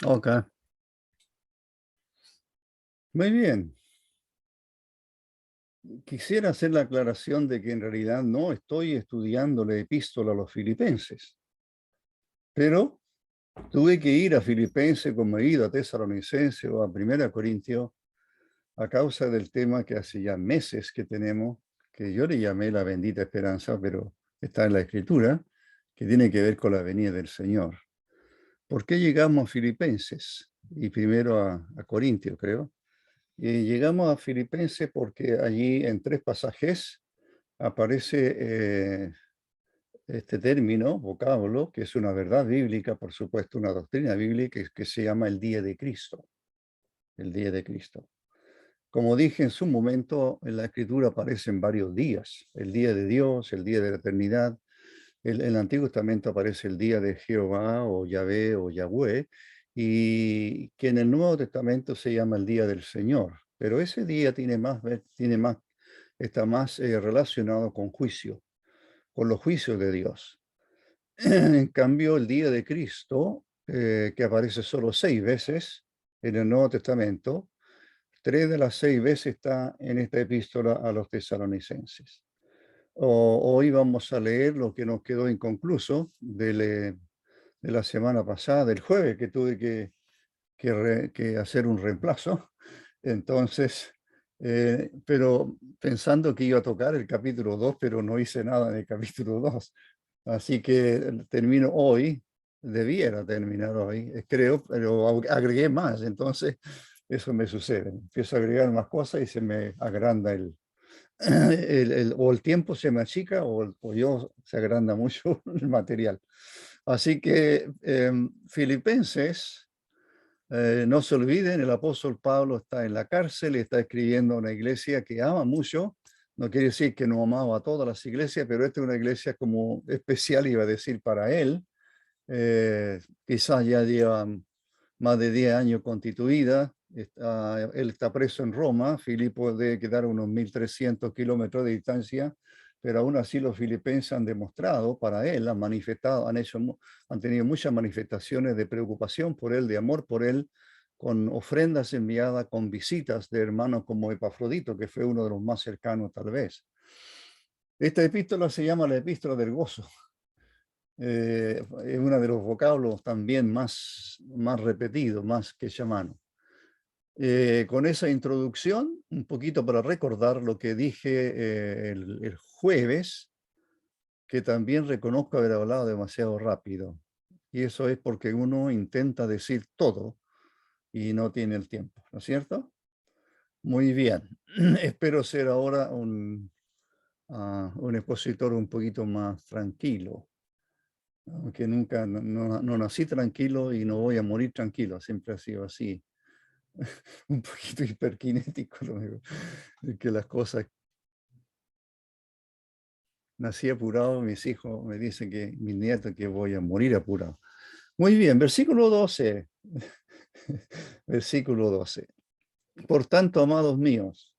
Ok, muy bien. Quisiera hacer la aclaración de que en realidad no estoy estudiando la epístola a los filipenses, pero tuve que ir a Filipenses como he ido a Tesalonicense o a Primera Corintios a causa del tema que hace ya meses que tenemos, que yo le llamé la bendita esperanza, pero está en la Escritura, que tiene que ver con la venida del Señor. ¿Por qué llegamos a Filipenses? Y primero a Corintios, creo. Y llegamos a Filipenses porque allí en 3 pasajes aparece este término, vocablo, que es una verdad bíblica, por supuesto, una doctrina bíblica que se llama el día de Cristo, el día de Cristo. Como dije en su momento, en la Escritura aparecen varios días, el día de Dios, el día de la eternidad. En el Antiguo Testamento aparece el día de Jehová o Yahvé o Yahweh, y que en el Nuevo Testamento se llama el día del Señor. Pero ese día está más relacionado con juicio, con los juicios de Dios. En cambio, el día de Cristo, que aparece solo 6 veces en el Nuevo Testamento, 3 de las 6 veces está en esta epístola a los tesalonicenses. Hoy vamos a leer lo que nos quedó inconcluso de la semana pasada, del jueves, que tuve que hacer un reemplazo. Entonces, pero pensando que iba a tocar el capítulo 2, pero no hice nada en el capítulo 2. Así que termino hoy, debiera terminar hoy, creo, pero agregué más. Entonces, eso me sucede. Empiezo a agregar más cosas y se me agranda o el tiempo se me achica o yo se agranda mucho el material. Así que Filipenses, no se olviden, el apóstol Pablo está en la cárcel y está escribiendo a una iglesia que ama mucho. No quiere decir que no amaba a todas las iglesias, pero esta es una iglesia como especial, iba a decir, para él. Quizás ya lleva más de 10 años constituida. Él está preso en Roma. Filipo debe quedar a unos 1.300 kilómetros de distancia, pero aún así los filipenses han demostrado para él, han manifestado, han tenido muchas manifestaciones de preocupación por él, de amor por él, con ofrendas enviadas, con visitas de hermanos como Epafrodito, que fue uno de los más cercanos tal vez. Esta epístola se llama la epístola del gozo. Es uno de los vocablos también más repetidos, más que llamano. Con esa introducción, un poquito para recordar lo que dije el jueves, que también reconozco haber hablado demasiado rápido. Y eso es porque uno intenta decir todo y no tiene el tiempo, ¿no es cierto? Muy bien. Espero ser ahora un expositor un poquito más tranquilo. Aunque nunca, no nací tranquilo y no voy a morir tranquilo, siempre ha sido así. Un poquito hiperkinético, que las cosas, nací apurado, mis hijos me dicen que, mis nietos, que voy a morir apurado. Muy bien, versículo 12. Versículo 12. Por tanto, amados míos,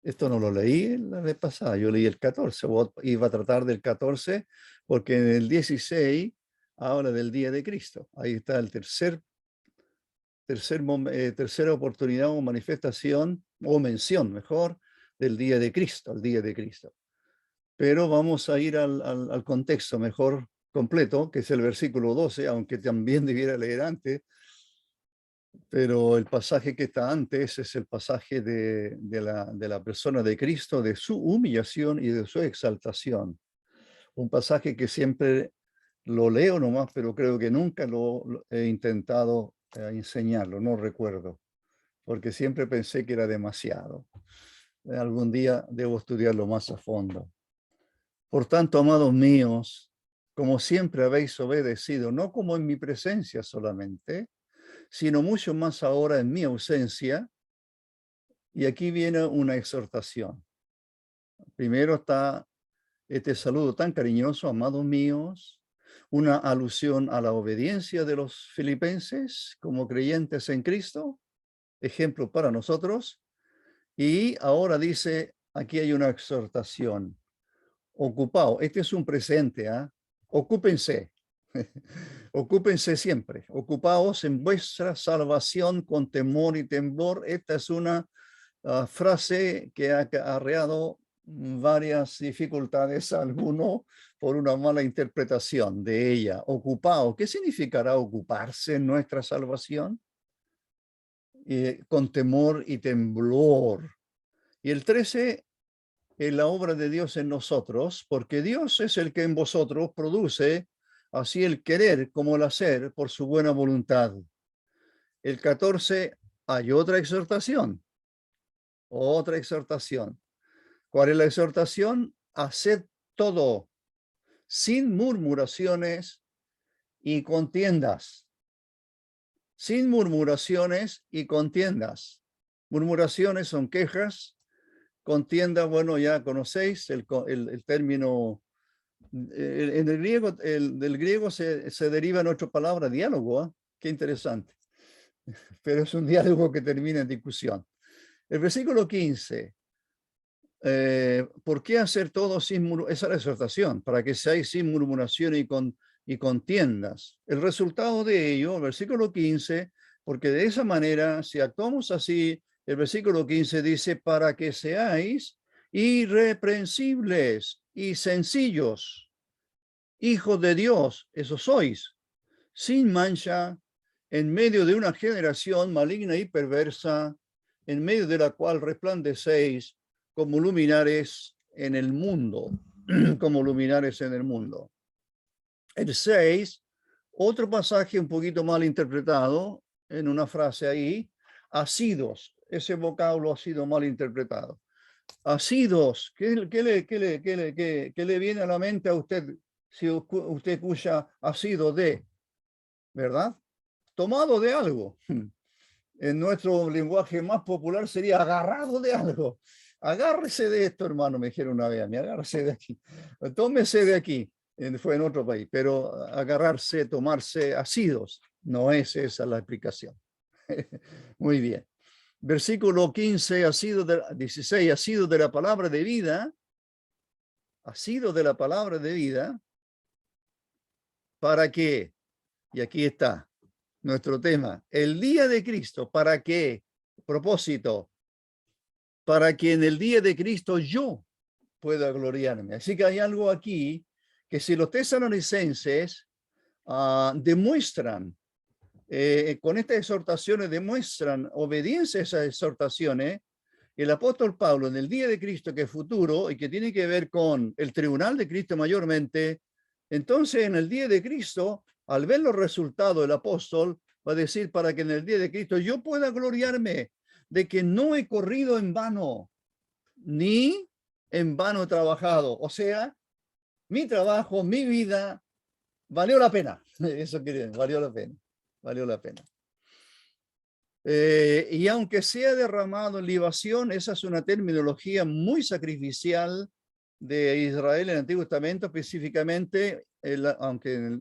esto no lo leí la vez pasada, yo leí el 14, iba a tratar del 14, porque en el 16 habla del día de Cristo. Ahí está el tercera oportunidad o manifestación o mención, mejor, del día de Cristo, el día de Cristo. Pero vamos a ir al contexto mejor completo, que es el versículo 12, aunque también debiera leer antes, pero el pasaje que está antes es el pasaje de la persona de Cristo, de su humillación y de su exaltación. Un pasaje que siempre lo leo nomás, pero creo que nunca lo he intentado enseñarlo, no recuerdo, porque siempre pensé que era demasiado. Algún día debo estudiarlo más a fondo. Por tanto, amados míos, como siempre habéis obedecido, no como en mi presencia solamente, sino mucho más ahora en mi ausencia. Y aquí viene una exhortación. Primero está este saludo tan cariñoso, amados míos, una alusión a la obediencia de los filipenses como creyentes en Cristo, ejemplo para nosotros. Y ahora dice, aquí hay una exhortación. Ocupado, este es un presente, ¿eh? Ocúpense. Ocúpense siempre, ocupaos en vuestra salvación con temor y temblor. Esta es una frase que ha acarreado varias dificultades a alguno por una mala interpretación de ella. Ocupado, ¿qué significará ocuparse en nuestra salvación? Con temor y temblor. Y el 13, en la obra de Dios en nosotros, porque Dios es el que en vosotros produce así el querer como el hacer por su buena voluntad. El 14, hay otra exhortación. Otra exhortación. ¿Cuál es la exhortación? Haced todo sin murmuraciones y contiendas. Sin murmuraciones y contiendas. Murmuraciones son quejas. Contiendas, bueno, ya conocéis el término. En el griego, del griego se deriva en otra palabra, diálogo. ¿Eh? Qué interesante. Pero es un diálogo que termina en discusión. El versículo 15. ¿Por qué hacer todo sin murmuración? Esa es la exhortación, para que seáis sin murmuración y contiendas. El resultado de ello, el versículo 15, porque de esa manera, si actuamos así, el versículo 15 dice, para que seáis irreprensibles y sencillos, hijos de Dios, eso sois, sin mancha, en medio de una generación maligna y perversa, en medio de la cual resplandecéis como luminares en el mundo, como luminares en el mundo. El 6, otro pasaje un poquito mal interpretado, en una frase ahí, asidos, ese vocablo ha sido mal interpretado. Asidos, ¿qué le viene a la mente a usted si usted escucha asido de, ¿verdad? Tomado de algo. En nuestro lenguaje más popular sería agarrado de algo. Agárrese de esto, hermano, me dijeron una vez a mí, agárrese de aquí. Tómese de aquí. Fue en otro país, pero agarrarse, tomarse asidos, no es esa la explicación. Muy bien. Versículo 15, 16, ha sido de la palabra de vida, ha sido de la palabra de vida, ¿para qué? Y aquí está nuestro tema, el día de Cristo, ¿para qué? Propósito, para que en el día de Cristo yo pueda gloriarme. Así que hay algo aquí que si los tesalonicenses demuestran, con estas exhortaciones demuestran obediencia a esas exhortaciones, el apóstol Pablo en el día de Cristo, que es futuro y que tiene que ver con el tribunal de Cristo mayormente, entonces en el día de Cristo, al ver los resultados del apóstol, va a decir, para que en el día de Cristo yo pueda gloriarme de que no he corrido en vano, ni en vano he trabajado. O sea, mi trabajo, mi vida, valió la pena. Eso quiere decir, valió la pena. Valió la pena. Y aunque sea derramado en libación, esa es una terminología muy sacrificial de Israel en el Antiguo Testamento, específicamente, aunque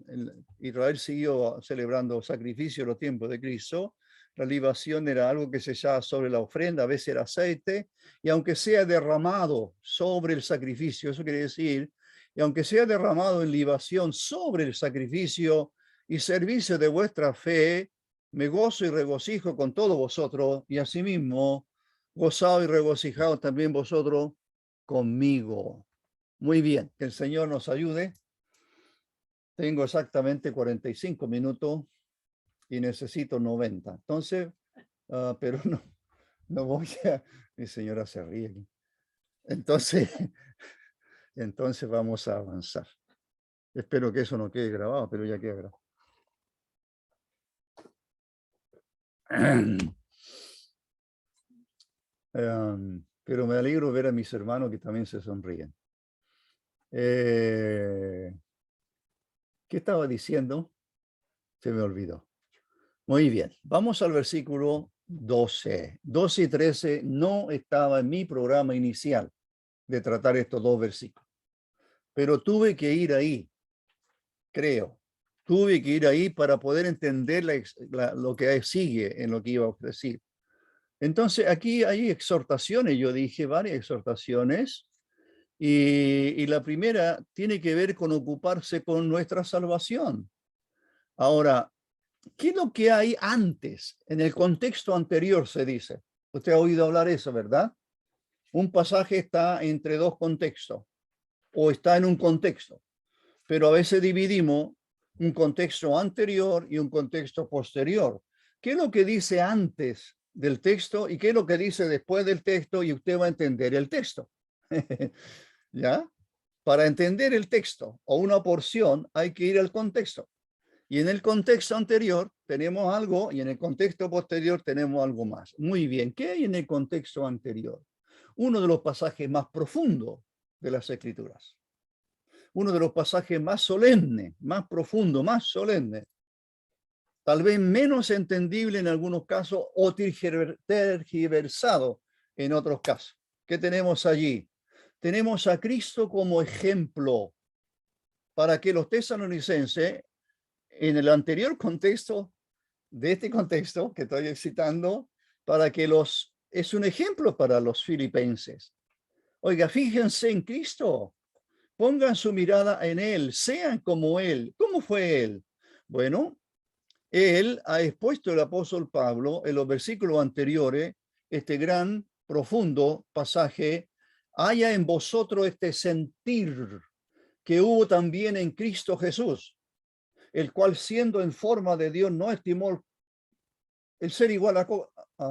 Israel siguió celebrando sacrificios en los tiempos de Cristo, la libación era algo que se echaba sobre la ofrenda, a veces era aceite, y aunque sea derramado sobre el sacrificio, eso quiere decir, y aunque sea derramado en libación sobre el sacrificio y servicio de vuestra fe, me gozo y regocijo con todos vosotros, y asimismo, gozado y regocijado también vosotros conmigo. Muy bien, que el Señor nos ayude. Tengo exactamente 45 minutos y necesito 90. Entonces, pero no voy a... Mi señora se ríe aquí. Entonces vamos a avanzar. Espero que eso no quede grabado, pero ya queda grabado. Pero me alegro ver a mis hermanos que también se sonríen. ¿Qué estaba diciendo? Se me olvidó. Muy bien, vamos al versículo 12. 12 y 13 no estaba en mi programa inicial de tratar estos dos versículos, pero tuve que ir ahí, creo. Tuve que ir ahí para poder entender lo que sigue en lo que iba a decir. Entonces, aquí hay exhortaciones, yo dije varias exhortaciones, y la primera tiene que ver con ocuparse con nuestra salvación. Ahora, ¿qué es lo que hay antes? En el contexto anterior se dice. Usted ha oído hablar eso, ¿verdad? Un pasaje está entre dos contextos o está en un contexto, pero a veces dividimos un contexto anterior y un contexto posterior. ¿Qué es lo que dice antes del texto y qué es lo que dice después del texto? Y usted va a entender el texto. ¿Ya? Para entender el texto o una porción hay que ir al contexto. Y en el contexto anterior tenemos algo y en el contexto posterior tenemos algo más. Muy bien, ¿qué hay en el contexto anterior? Uno de los pasajes más profundos de las Escrituras. Uno de los pasajes más solemnes, más profundo, más solemne. Tal vez menos entendible en algunos casos o tergiversado en otros casos. ¿Qué tenemos allí? Tenemos a Cristo como ejemplo para que los tesalonicenses, en el anterior contexto de este contexto que estoy citando, para que es un ejemplo para los filipenses. Oiga, fíjense en Cristo, pongan su mirada en Él, sean como Él. ¿Cómo fue Él? Bueno, Él ha expuesto el apóstol Pablo en los versículos anteriores, este gran, profundo pasaje, haya en vosotros este sentir que hubo también en Cristo Jesús, el cual siendo en forma de Dios no estimó el ser igual a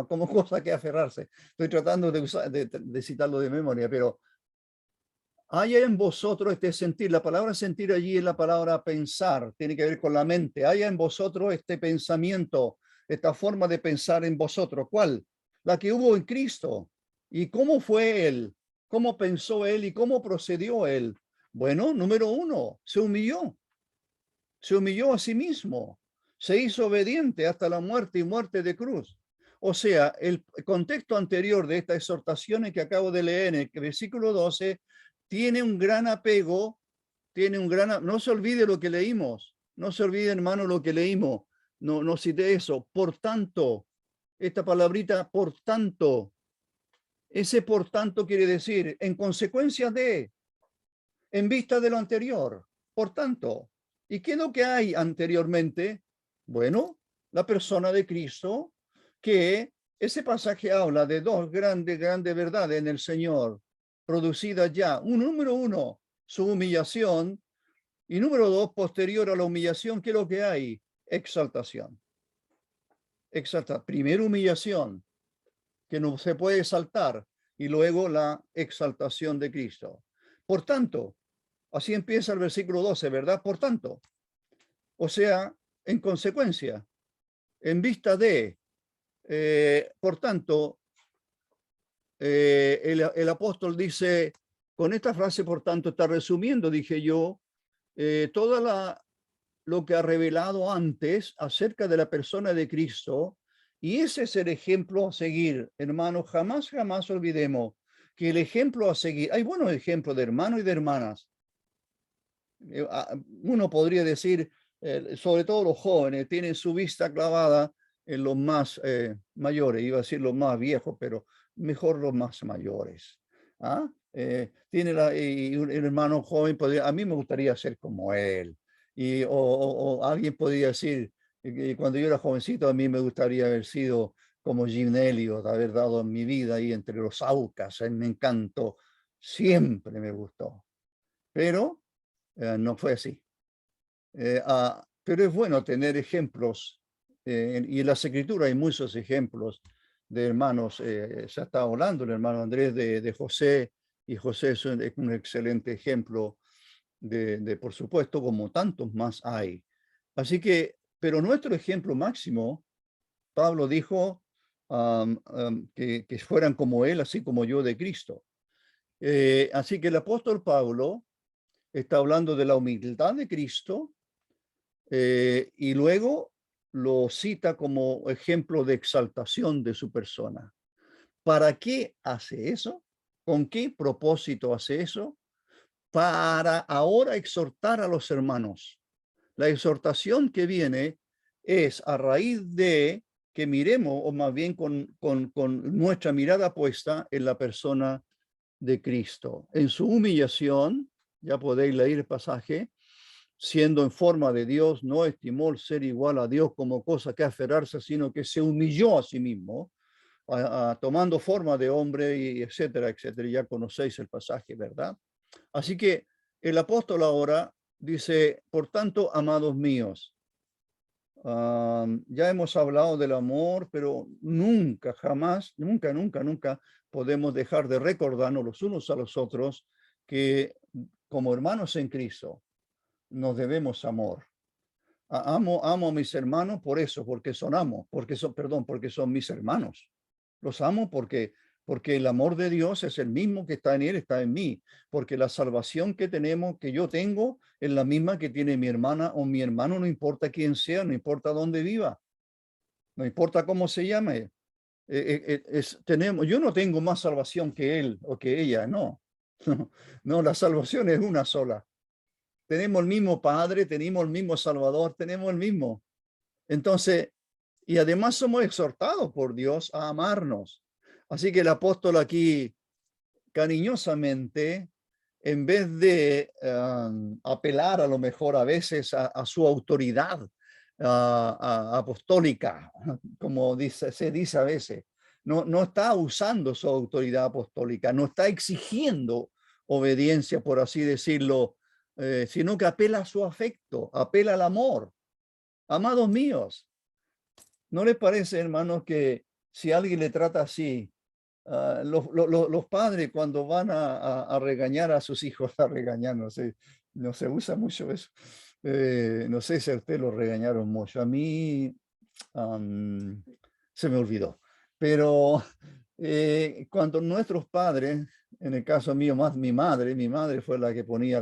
como cosa que aferrarse. Estoy tratando de citarlo de memoria, pero haya en vosotros este sentir. La palabra sentir allí es la palabra pensar, tiene que ver con la mente. Haya en vosotros este pensamiento, esta forma de pensar en vosotros. ¿Cuál? La que hubo en Cristo. ¿Y cómo fue Él? ¿Cómo pensó Él y cómo procedió Él? Bueno, número uno, se humilló a sí mismo, se hizo obediente hasta la muerte y muerte de cruz. O sea, el contexto anterior de estas exhortaciones que acabo de leer en el versículo 12 tiene un gran apego, no se olvide lo que leímos, no se olvide, hermano, lo que leímos, no cité eso. Por tanto, esta palabrita, por tanto, ese por tanto quiere decir en consecuencia de, en vista de lo anterior, por tanto. ¿Y qué es lo que hay anteriormente? Bueno, la persona de Cristo, que ese pasaje habla de dos grandes verdades en el Señor, producidas ya. Número uno, su humillación, y número dos, posterior a la humillación, ¿qué es lo que hay? Exaltación. Primero humillación, que no se puede exaltar, y luego la exaltación de Cristo. Por tanto, así empieza el versículo 12, ¿verdad? Por tanto, o sea, en consecuencia, en vista de, por tanto, el apóstol dice, con esta frase, por tanto, está resumiendo, dije yo, lo que ha revelado antes acerca de la persona de Cristo, y ese es el ejemplo a seguir, hermanos. Jamás olvidemos que el ejemplo a seguir, hay buenos ejemplos de hermanos y de hermanas. Uno podría decir, sobre todo los jóvenes, tienen su vista clavada en los más mayores, iba a decir los más viejos, pero mejor los más mayores. ¿Ah? Y un hermano joven podría, a mí me gustaría ser como él. O alguien podría decir, cuando yo era jovencito, a mí me gustaría haber sido como Jim Elliot, haber dado en mi vida ahí entre los Aucas, me encantó, siempre me gustó. Pero no fue así. Pero es bueno tener ejemplos, y en las escrituras hay muchos ejemplos de hermanos. Se ha estado hablando el hermano Andrés de José, y José es un excelente ejemplo por supuesto, como tantos más hay. Así que, pero nuestro ejemplo máximo, Pablo dijo que fueran como él, así como yo de Cristo. Así que el apóstol Pablo está hablando de la humildad de Cristo, y luego lo cita como ejemplo de exaltación de su persona. ¿Para qué hace eso? ¿Con qué propósito hace eso? Para ahora exhortar a los hermanos. La exhortación que viene es a raíz de que miremos, o más bien con nuestra mirada puesta en la persona de Cristo. En su humillación, ya podéis leer el pasaje, siendo en forma de Dios, no estimó el ser igual a Dios como cosa que aferrarse, sino que se humilló a sí mismo, tomando forma de hombre, y etcétera, etcétera. Ya conocéis el pasaje, ¿verdad? Así que el apóstol ahora dice, por tanto, amados míos, ya hemos hablado del amor, pero nunca, jamás, nunca, nunca, nunca podemos dejar de recordarnos los unos a los otros que como hermanos en Cristo nos debemos amor. Amo a mis hermanos por eso, porque son amo, porque son, perdón, porque son mis hermanos. Los amo porque el amor de Dios es el mismo que está en él, está en mí, porque la salvación que tenemos, que yo tengo, es la misma que tiene mi hermana o mi hermano, no importa quién sea, no importa dónde viva, no importa cómo se llame. Yo no tengo más salvación que él o que ella, no. No, la salvación es una sola. Tenemos el mismo Padre, tenemos el mismo Salvador, tenemos el mismo. Entonces, y además somos exhortados por Dios a amarnos. Así que el apóstol aquí, cariñosamente, en vez de apelar a lo mejor a veces a su autoridad apostólica, como se dice a veces, no está usando su autoridad apostólica, no está exigiendo obediencia, por así decirlo, sino que apela a su afecto, apela al amor. Amados míos, ¿no les parece, hermanos, que si alguien le trata así, los padres cuando van a regañar a sus hijos, a regañar, no se usa mucho eso. No sé si a usted lo regañaron mucho. A mí se me olvidó. Pero cuando nuestros padres, en el caso mío más mi madre fue la que ponía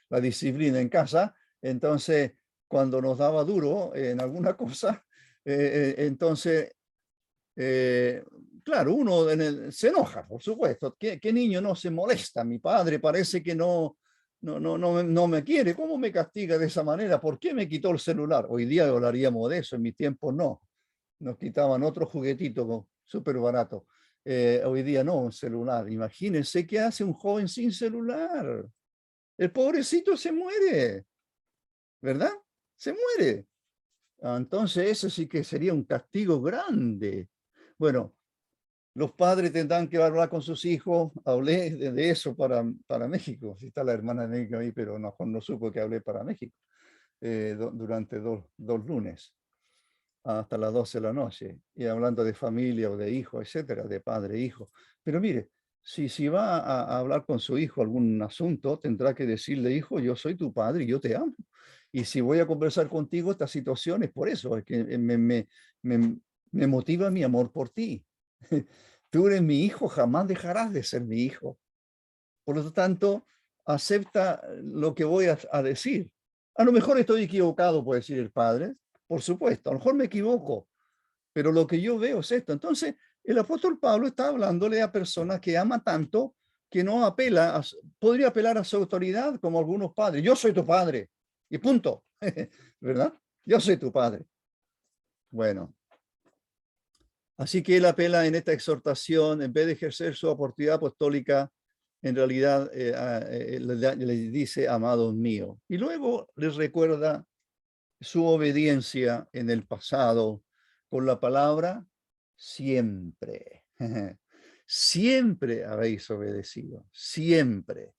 la disciplina en casa, entonces cuando nos daba duro en alguna cosa, entonces claro, uno se enoja, por supuesto. ¿Qué niño no se molesta? Mi padre parece que no me quiere. ¿Cómo me castiga de esa manera? ¿Por qué me quitó el celular? Hoy día hablaríamos de eso, en mi tiempo no. Nos quitaban otro juguetito súper barato. Hoy día no, un celular. Imagínense qué hace un joven sin celular. El pobrecito se muere, ¿verdad? Se muere. Entonces eso sí que sería un castigo grande. Bueno, los padres tendrán que hablar con sus hijos. Hablé de eso para México. Sí está la hermana de México ahí, pero no supo que hablé para México durante dos lunes, hasta las 12 de la noche, y hablando de familia o de hijo, etcétera, de padre e hijo. Pero mire, si va a hablar con su hijo algún asunto, tendrá que decirle, hijo, yo soy tu padre y yo te amo. Y si voy a conversar contigo esta situación es por eso, es que me motiva mi amor por ti. Tú eres mi hijo, jamás dejarás de ser mi hijo. Por lo tanto, acepta lo que voy a decir. A lo mejor estoy equivocado, puede decir el padre, por supuesto, a lo mejor me equivoco, pero lo que yo veo es esto. Entonces, el apóstol Pablo está hablándole a personas que ama tanto que no apela, podría apelar a su autoridad como algunos padres. Yo soy tu padre y punto, ¿verdad? Yo soy tu padre. Bueno, así que él apela en esta exhortación, en vez de ejercer su autoridad apostólica, en realidad le dice, amados míos. Y luego les recuerda su obediencia en el pasado con la palabra siempre. Siempre habéis obedecido, siempre.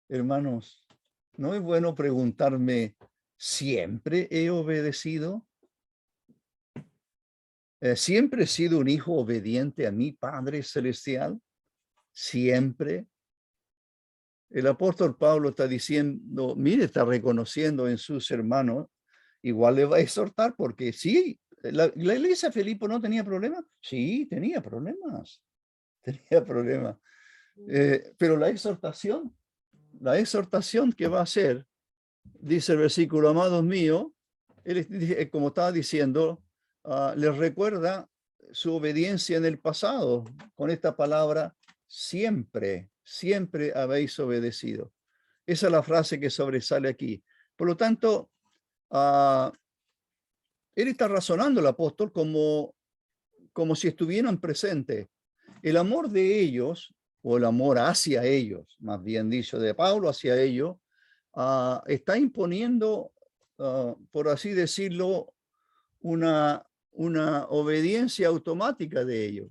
Hermanos, ¿no es bueno preguntarme, ¿siempre he obedecido? ¿Siempre he sido un hijo obediente a mi Padre Celestial? ¿Siempre? El apóstol Pablo está diciendo, mire, está reconociendo en sus hermanos, igual le va a exhortar porque sí, la iglesia de Filipo no tenía problemas. Sí, tenía problemas, tenía problemas. Pero la exhortación que va a hacer, dice el versículo, amados míos, él, como estaba diciendo, les recuerda su obediencia en el pasado con esta palabra, siempre, siempre habéis obedecido. Esa es la frase que sobresale aquí. Por lo tanto, él está razonando, el apóstol, como si estuvieran presentes. El amor de ellos, o el amor hacia ellos, más bien dicho, de Pablo hacia ellos, está imponiendo, por así decirlo, una obediencia automática de ellos.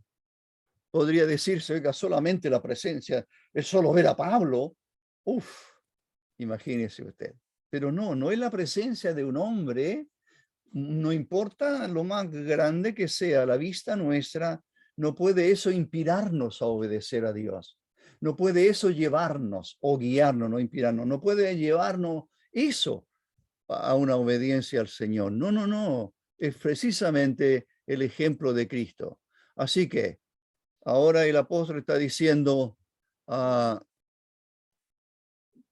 Podría decirse, oiga, solamente la presencia, es solo ver a Pablo. Uf, imagínese usted. Pero no es la presencia de un hombre, no importa lo más grande que sea la vista nuestra, no puede eso inspirarnos a obedecer a Dios. No puede eso llevarnos o guiarnos, no inspirarnos, no puede llevarnos eso a una obediencia al Señor. No. Es precisamente el ejemplo de Cristo. Así que ahora el apóstol está diciendo,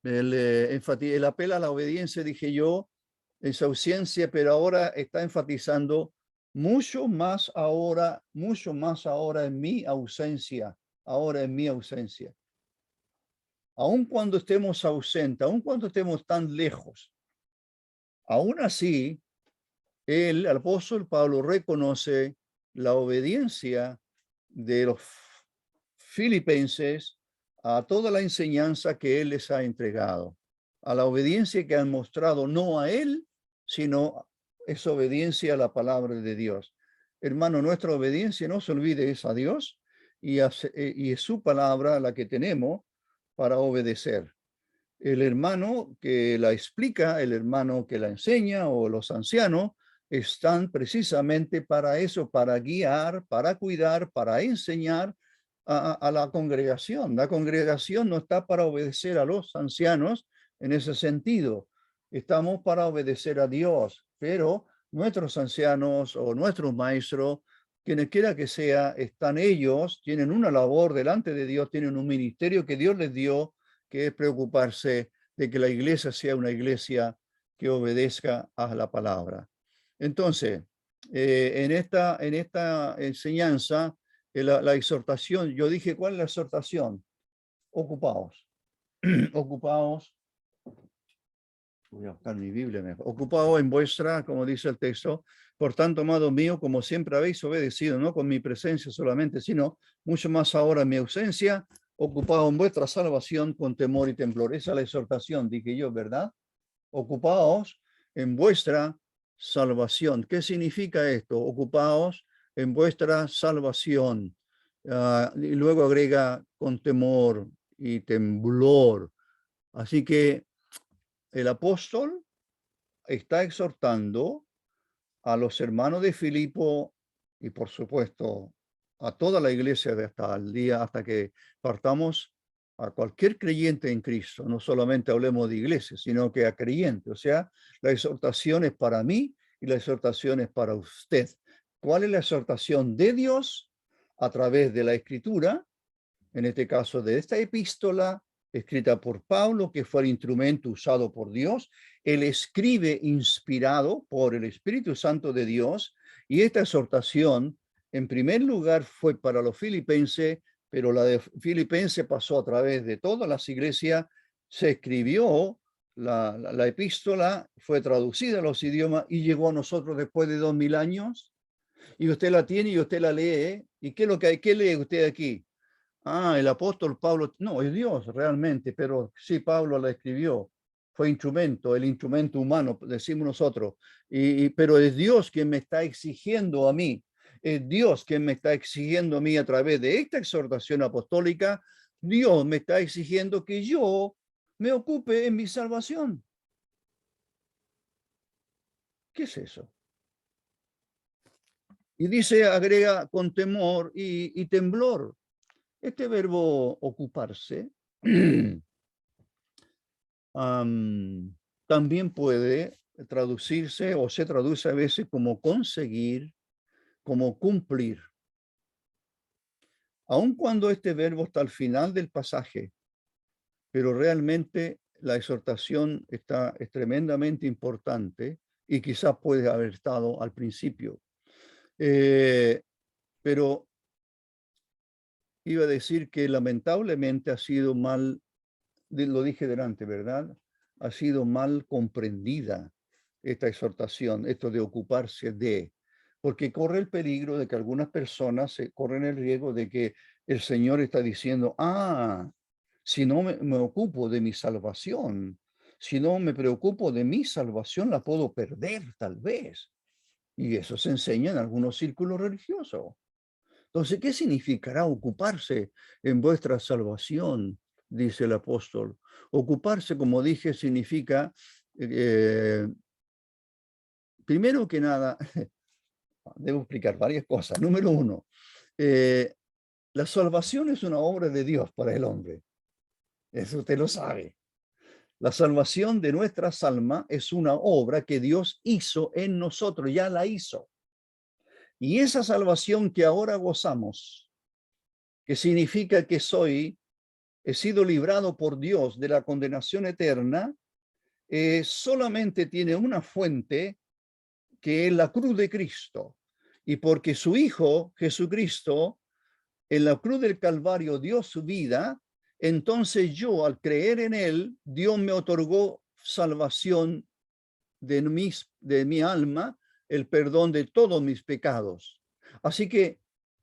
él apela a la obediencia, dije yo, en su ausencia, pero ahora está enfatizando mucho más ahora en mi ausencia, ahora en mi ausencia. Aun cuando estemos ausentes, aun cuando estemos tan lejos, aún así, el apóstol Pablo reconoce la obediencia de los filipenses a toda la enseñanza que él les ha entregado, a la obediencia que han mostrado no a él, sino es obediencia a la palabra de Dios. Hermano, nuestra obediencia, no se olvide, es a Dios y es su palabra la que tenemos para obedecer. El hermano que la explica, el hermano que la enseña o los ancianos están precisamente para eso, para guiar, para cuidar, para enseñar a la congregación. La congregación no está para obedecer a los ancianos en ese sentido. Estamos para obedecer a Dios, pero nuestros ancianos o nuestros maestros, quienes quiera que sea, están ellos, tienen una labor delante de Dios, tienen un ministerio que Dios les dio, que es preocuparse de que la iglesia sea una iglesia que obedezca a la palabra. Entonces, en esta enseñanza, la exhortación, yo dije, ¿cuál es la exhortación? Ocupaos. Ocupaos. Voy a buscar mi Biblia mejor. Ocupaos en vuestra, como dice el texto, por tanto, amado mío, como siempre habéis obedecido, no con mi presencia solamente, sino mucho más ahora en mi ausencia, ocupaos en vuestra salvación con temor y temblor. Esa es la exhortación, dije yo, ¿verdad? Ocupaos en vuestra salvación. ¿Qué significa esto? Ocupaos en vuestra salvación. Y luego agrega con temor y temblor. Así que el apóstol está exhortando a los hermanos de Filipo y por supuesto a toda la iglesia de hasta el día, hasta que partamos, a cualquier creyente en Cristo. No solamente hablemos de iglesia, sino que a creyente. O sea, la exhortación es para mí y la exhortación es para usted. ¿Cuál es la exhortación de Dios? A través de la Escritura, en este caso de esta epístola escrita por Pablo, que fue el instrumento usado por Dios. Él escribe inspirado por el Espíritu Santo de Dios, y esta exhortación, en primer lugar, fue para los filipenses, pero la de Filipenses pasó a través de todas las iglesias, se escribió la epístola, fue traducida a los idiomas y llegó a nosotros después de 2000 años, y usted la tiene y usted la lee, ¿y qué es lo que hay? ¿Qué lee usted aquí? El apóstol Pablo, no, es Dios realmente, pero sí, Pablo la escribió, fue instrumento, el instrumento humano, decimos nosotros, pero es Dios quien me está exigiendo a mí, es Dios quien me está exigiendo a mí a través de esta exhortación apostólica, Dios me está exigiendo que yo me ocupe en mi salvación. ¿Qué es eso? Y dice, agrega con temor y temblor. Este verbo ocuparse también puede traducirse o se traduce a veces como conseguir, como cumplir. Aun cuando este verbo está al final del pasaje, pero realmente la exhortación es tremendamente importante y quizás puede haber estado al principio. Pero iba a decir que lamentablemente ha sido mal, lo dije delante, ¿verdad? Ha sido mal comprendida esta exhortación, esto de ocuparse de, porque corre el peligro de que algunas personas se corren el riesgo de que el Señor está diciendo, si no me ocupo de mi salvación, Si no me preocupo de mi salvación, la puedo perder tal vez. Y eso se enseña en algunos círculos religiosos. Entonces, ¿qué significará ocuparse en vuestra salvación? Dice el apóstol. Ocuparse, como dije, significa, eh, primero que nada, debo explicar varias cosas. Número uno, eh, la salvación es una obra de Dios para el hombre. Eso usted lo sabe. La salvación de nuestras almas es una obra que Dios hizo en nosotros, ya la hizo. Y esa salvación que ahora gozamos, que significa que he sido librado por Dios de la condenación eterna, solamente tiene una fuente, que es la cruz de Cristo. Y porque su Hijo, Jesucristo, en la cruz del Calvario dio su vida, entonces yo, al creer en él, Dios me otorgó salvación de mi alma, el perdón de todos mis pecados. Así que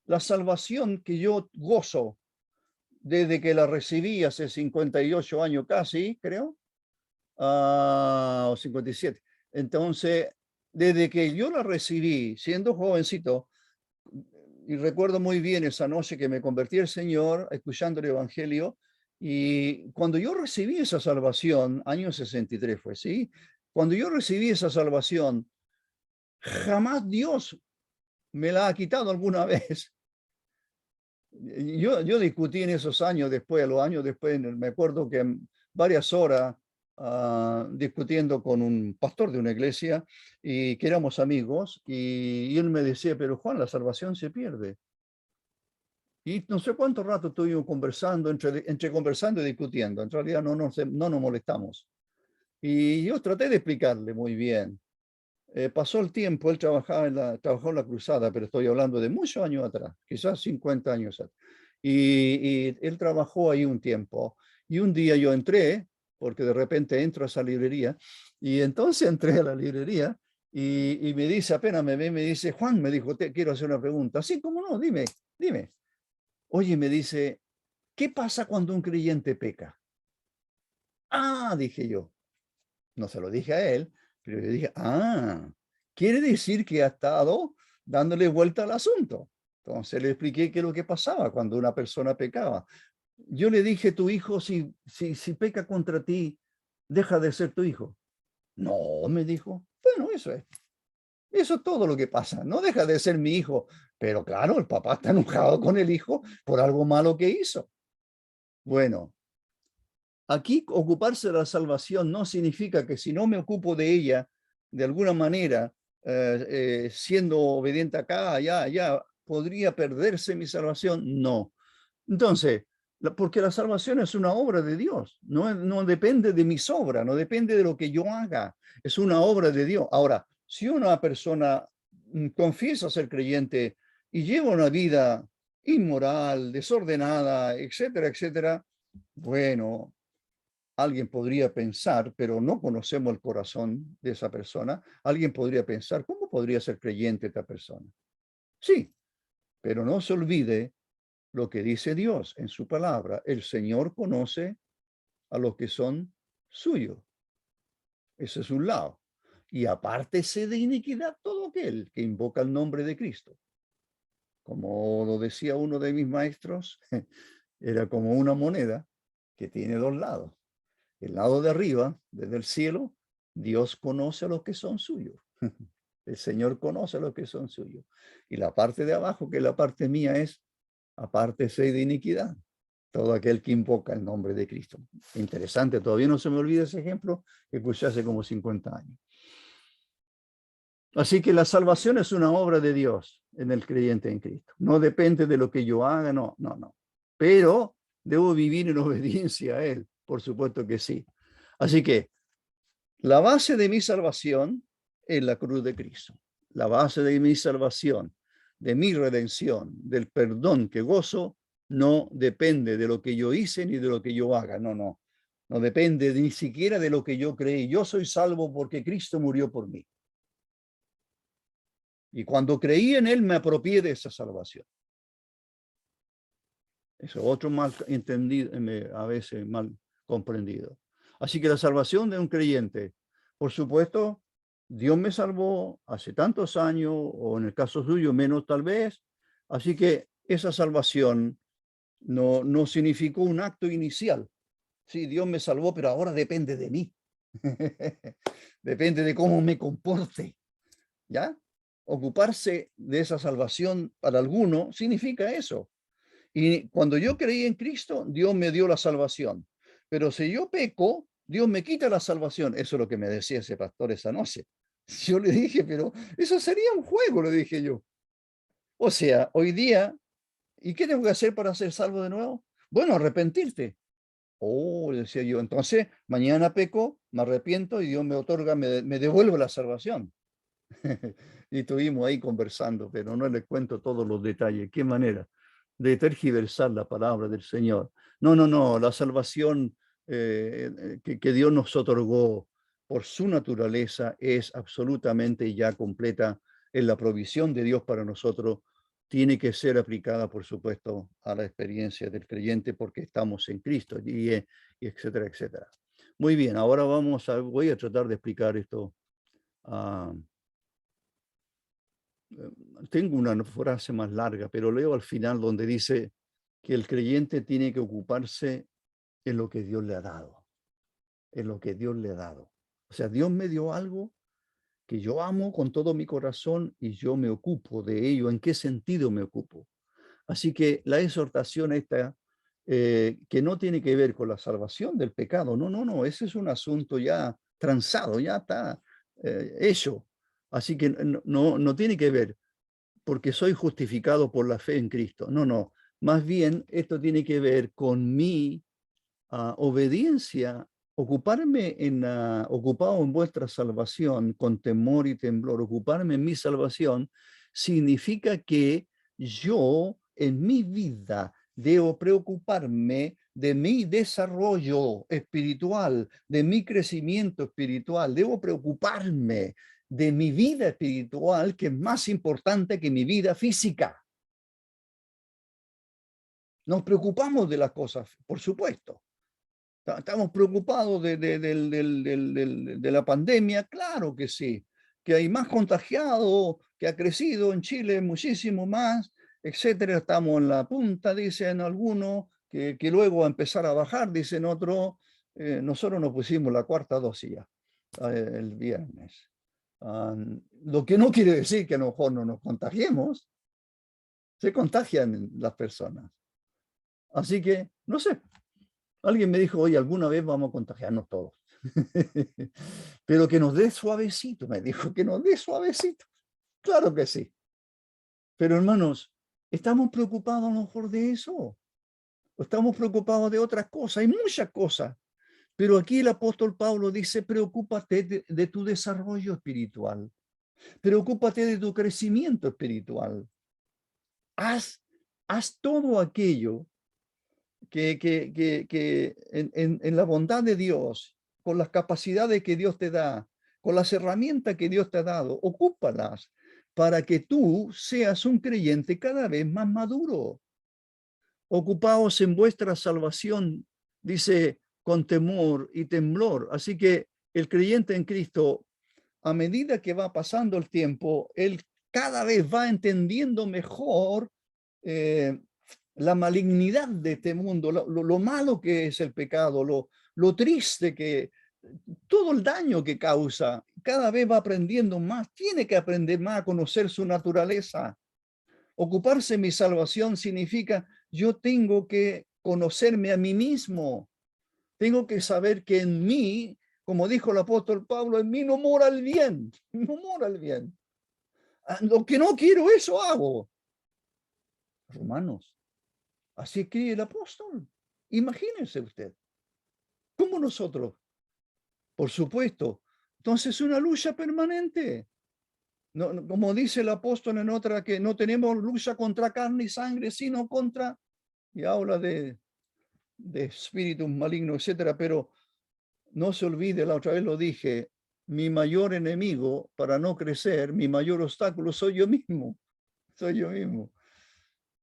la salvación que yo gozo desde que la recibí hace 58 años casi, creo, o 57. Entonces, desde que yo la recibí, siendo jovencito, y recuerdo muy bien esa noche que me convertí al Señor, escuchando el Evangelio, y cuando yo recibí esa salvación, año 63 fue, ¿sí? Cuando yo recibí esa salvación, jamás Dios me la ha quitado alguna vez. Yo discutí en esos años después, los años después, me acuerdo que varias horas discutiendo con un pastor de una iglesia y que éramos amigos, y él me decía, pero Juan, la salvación se pierde. Y no sé cuánto rato estuvimos conversando, entre conversando y discutiendo. En realidad no nos molestamos. Y yo traté de explicarle muy bien. Pasó el tiempo, él trabajó en la cruzada, pero estoy hablando de muchos años atrás, quizás 50 años atrás. Y él trabajó ahí un tiempo. Y un día yo entré, porque de repente entro a esa librería, y entonces entré a la librería y me dice, apenas me ve, me dice, Juan, me dijo, te quiero hacer una pregunta. Sí, cómo no, dime, dime. Oye, me dice, ¿qué pasa cuando un creyente peca? Ah, dije yo. No se lo dije a él, pero yo dije, quiere decir que ha estado dándole vuelta al asunto. Entonces le expliqué qué es lo que pasaba cuando una persona pecaba. Yo le dije, tu hijo, si peca contra ti, deja de ser tu hijo. No, me dijo, bueno, eso es todo lo que pasa. No deja de ser mi hijo, pero claro, el papá está enojado con el hijo por algo malo que hizo. Bueno, aquí ocuparse de la salvación no significa que si no me ocupo de ella, de alguna manera, siendo obediente acá, allá, podría perderse mi salvación. No. Entonces, porque la salvación es una obra de Dios, no depende de mis obras, no depende de lo que yo haga, es una obra de Dios. Ahora, si una persona confiesa ser creyente y lleva una vida inmoral, desordenada, etcétera, etcétera, bueno, alguien podría pensar, pero no conocemos el corazón de esa persona, alguien podría pensar, ¿cómo podría ser creyente esta persona? Sí, pero no se olvide lo que dice Dios en su palabra. El Señor conoce a los que son suyos. Ese es un lado. Y apártese de iniquidad todo aquel que invoca el nombre de Cristo. Como lo decía uno de mis maestros, era como una moneda que tiene dos lados. El lado de arriba, desde el cielo, Dios conoce a los que son suyos. El Señor conoce a los que son suyos. Y la parte de abajo, que es la parte mía, es apártese de iniquidad. Todo aquel que invoca el nombre de Cristo. Interesante, todavía no se me olvida ese ejemplo que escuché hace como 50 años. Así que la salvación es una obra de Dios en el creyente en Cristo. No depende de lo que yo haga, no. Pero debo vivir en obediencia a Él, por supuesto que sí. Así que la base de mi salvación es la cruz de Cristo. La base de mi salvación, de mi redención, del perdón que gozo, no depende de lo que yo hice ni de lo que yo haga. No depende ni siquiera de lo que yo creí. Yo soy salvo porque Cristo murió por mí. Y cuando creí en Él, me apropié de esa salvación. Eso es otro mal entendido, a veces mal comprendido. Así que la salvación de un creyente, por supuesto, Dios me salvó hace tantos años, o en el caso suyo, menos tal vez. Así que esa salvación no significó un acto inicial. Sí, Dios me salvó, pero ahora depende de mí. Depende de cómo me comporte, ¿ya? Ocuparse de esa salvación para alguno significa eso. Y cuando yo creí en Cristo, Dios me dio la salvación. Pero si yo peco, Dios me quita la salvación. Eso es lo que me decía ese pastor esa noche. Yo le dije, pero eso sería un juego, le dije yo. O sea, hoy día, ¿y qué tengo que hacer para ser salvo de nuevo? Bueno, arrepentirte. Oh, decía yo, entonces mañana peco, me arrepiento y Dios me otorga, me devuelve la salvación. Y estuvimos ahí conversando, pero no les cuento todos los detalles. ¿Qué manera de tergiversar la palabra del Señor? No, la salvación que Dios nos otorgó por su naturaleza es absolutamente ya completa en la provisión de Dios para nosotros. Tiene que ser aplicada, por supuesto, a la experiencia del creyente porque estamos en Cristo y etcétera, etcétera. Muy bien, ahora voy a tratar de explicar esto. Tengo una frase más larga, pero leo al final donde dice que el creyente tiene que ocuparse en lo que Dios le ha dado, en lo que Dios le ha dado. O sea, Dios me dio algo que yo amo con todo mi corazón y yo me ocupo de ello. ¿En qué sentido me ocupo? Así que la exhortación esta, que no tiene que ver con la salvación del pecado, no, ese es un asunto ya transado, ya está hecho. Así que no tiene que ver porque soy justificado por la fe en Cristo. No, más bien esto tiene que ver con mi obediencia, ocupado en vuestra salvación con temor y temblor, ocuparme en mi salvación, significa que yo en mi vida debo preocuparme de mi desarrollo espiritual, de mi crecimiento espiritual, debo preocuparme de mi vida espiritual, que es más importante que mi vida física. Nos preocupamos de las cosas, por supuesto. ¿Estamos preocupados de la pandemia? Claro que sí. Que hay más contagiados, que ha crecido en Chile muchísimo más, etcétera. Estamos en la punta, dicen algunos, que luego va a empezar a bajar, dicen otros. Nosotros nos pusimos la cuarta dosis ya, el viernes. Lo que no quiere decir que a lo mejor no nos contagiemos, se contagian las personas. Así que, no sé, alguien me dijo, oye, alguna vez vamos a contagiarnos todos. Pero que nos dé suavecito, me dijo, que nos dé suavecito. Claro que sí. Pero hermanos, ¿estamos preocupados a lo mejor de eso? ¿O estamos preocupados de otras cosas? Hay muchas cosas. Pero aquí el apóstol Pablo dice, preocúpate de tu desarrollo espiritual. Preocúpate de tu crecimiento espiritual. Haz todo aquello que en la bondad de Dios, con las capacidades que Dios te da, con las herramientas que Dios te ha dado, ocúpalas para que tú seas un creyente cada vez más maduro. Ocupaos en vuestra salvación, dice, con temor y temblor. Así que el creyente en Cristo, a medida que va pasando el tiempo, él cada vez va entendiendo mejor la malignidad de este mundo, lo malo que es el pecado, lo triste que, todo el daño que causa, cada vez va aprendiendo más, tiene que aprender más a conocer su naturaleza. Ocuparse de mi salvación significa yo tengo que conocerme a mí mismo, tengo que saber que en mí, como dijo el apóstol Pablo, en mí no mora el bien, no mora el bien. Lo que no quiero, eso hago. Romanos. Así que el apóstol, imagínense usted, como nosotros, por supuesto. Entonces, una lucha permanente. Como dice el apóstol en otra, que no tenemos lucha contra carne y sangre, sino contra, y habla de espíritus malignos, etcétera. Pero no se olvide, la otra vez lo dije, mi mayor enemigo para no crecer, mi mayor obstáculo soy yo mismo. Soy yo mismo.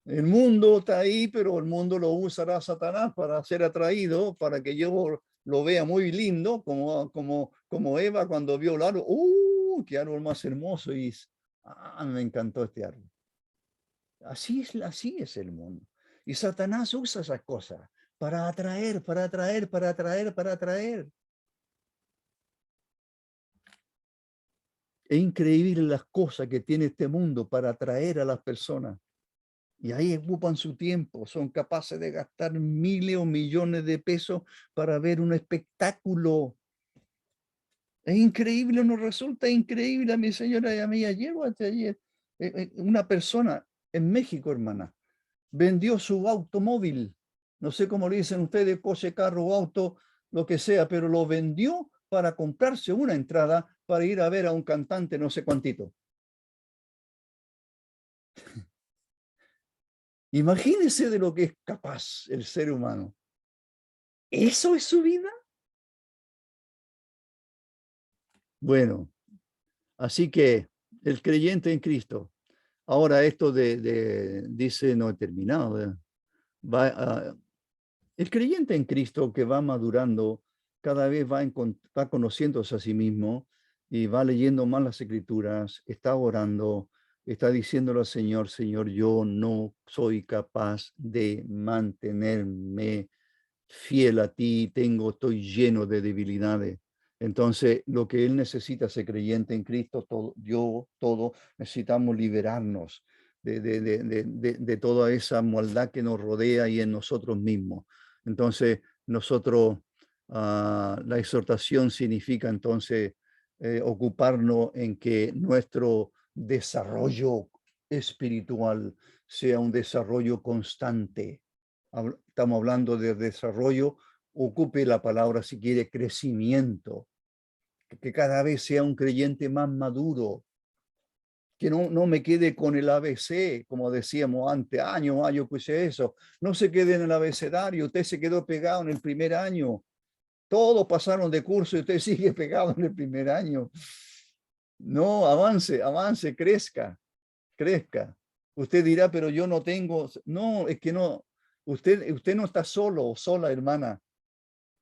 El mundo está ahí, pero el mundo lo usará Satanás para ser atraído, para que yo lo vea muy lindo, como Eva cuando vio el árbol. ¡Qué árbol más hermoso! Y me encantó este árbol. Así es el mundo. Y Satanás usa esas cosas para atraer, para atraer, para atraer, para atraer. Es increíble las cosas que tiene este mundo para atraer a las personas. Y ahí ocupan su tiempo, son capaces de gastar miles o millones de pesos para ver un espectáculo. Es increíble, nos resulta increíble a mi señora y a mí. Ayer o anteayer, una persona en México, hermana, vendió su automóvil. No sé cómo le dicen ustedes, coche, carro, auto, lo que sea, pero lo vendió para comprarse una entrada para ir a ver a un cantante no sé cuántito. Imagínense de lo que es capaz el ser humano. ¿Eso es su vida? Bueno, así que el creyente en Cristo. Ahora esto dice, no he terminado. El creyente en Cristo que va madurando, cada vez va conociéndose a sí mismo y va leyendo más las escrituras, está orando, está diciéndole al Señor, Señor, yo no soy capaz de mantenerme fiel a ti, estoy lleno de debilidades. Entonces, lo que él necesita, ser creyente en Cristo, todo, necesitamos liberarnos de toda esa maldad que nos rodea y en nosotros mismos. Entonces, nosotros, la exhortación significa entonces ocuparnos en que nuestro desarrollo espiritual sea un desarrollo constante. Estamos hablando de desarrollo, ocupe la palabra si quiere crecimiento, que cada vez sea un creyente más maduro, que no me quede con el ABC, como decíamos antes, año, escuché eso, no se quede en el abecedario, usted se quedó pegado en el primer año, todos pasaron de curso y usted sigue pegado en el primer año. No, avance, crezca. Usted dirá, pero yo no tengo, no, es que no, usted no está solo o sola, hermana.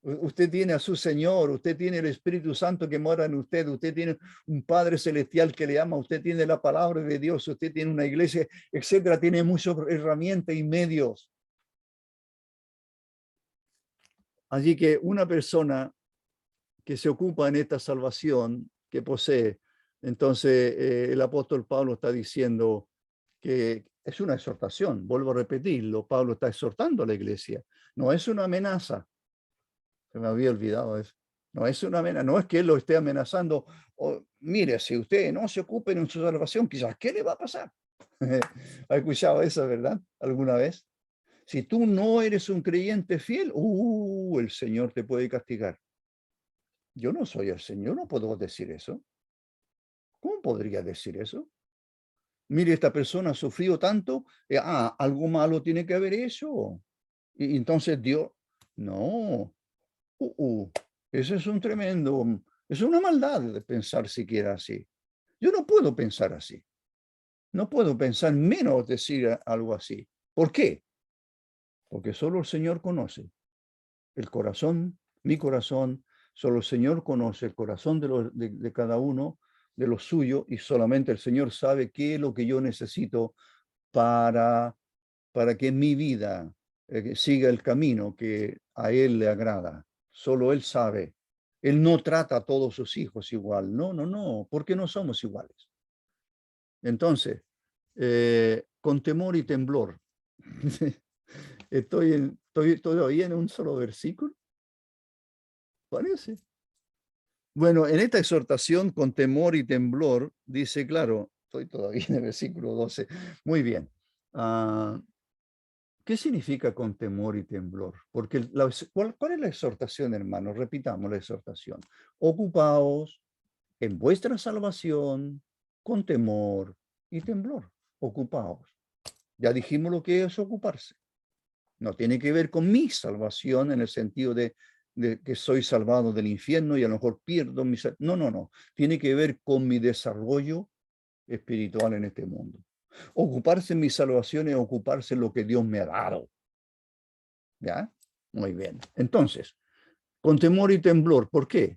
Usted tiene a su Señor, usted tiene el Espíritu Santo que mora en usted, usted tiene un Padre Celestial que le ama, usted tiene la palabra de Dios, usted tiene una iglesia, etcétera, tiene muchas herramientas y medios. Así que una persona que se ocupa en esta salvación que posee, entonces el apóstol Pablo está diciendo que es una exhortación, vuelvo a repetirlo, Pablo está exhortando a la iglesia, no es una amenaza, se me había olvidado eso. No es una amenaza, no es que él lo esté amenazando. Mire, si usted no se ocupe en su salvación, quizás, ¿qué le va a pasar? ¿Ha escuchado eso, verdad? ¿Alguna vez? Si tú no eres un creyente fiel, el Señor te puede castigar. Yo no soy el Señor, no puedo decir eso. ¿Cómo podría decir eso? Mire, esta persona ha sufrido tanto, algo malo tiene que haber hecho. Y entonces Dios, no, eso es un tremendo, es una maldad de pensar siquiera así. Yo no puedo pensar así. No puedo pensar menos decir algo así. ¿Por qué? Porque solo el Señor conoce el corazón, mi corazón, solo el Señor conoce el corazón de cada uno, de lo suyo, y solamente el Señor sabe qué es lo que yo necesito para, para que mi vida siga el camino que a Él le agrada. Solo Él sabe. Él no trata a todos sus hijos igual. No, porque no somos iguales. Entonces, con temor y temblor. Estoy todavía en un solo versículo, parece. Bueno, en esta exhortación con temor y temblor, dice, claro, estoy todavía en el versículo 12. Muy bien. ¿Qué significa con temor y temblor? Porque ¿cuál es la exhortación, hermanos? Repitamos la exhortación. Ocupaos en vuestra salvación con temor y temblor. Ocupaos. Ya dijimos lo que es ocuparse. No tiene que ver con mi salvación en el sentido de que soy salvado del infierno y a lo mejor pierdo mi... No. Tiene que ver con mi desarrollo espiritual en este mundo. Ocuparse en mi salvación es ocuparse en lo que Dios me ha dado. ¿Ya? Muy bien. Entonces, Con temor y temblor. ¿Por qué?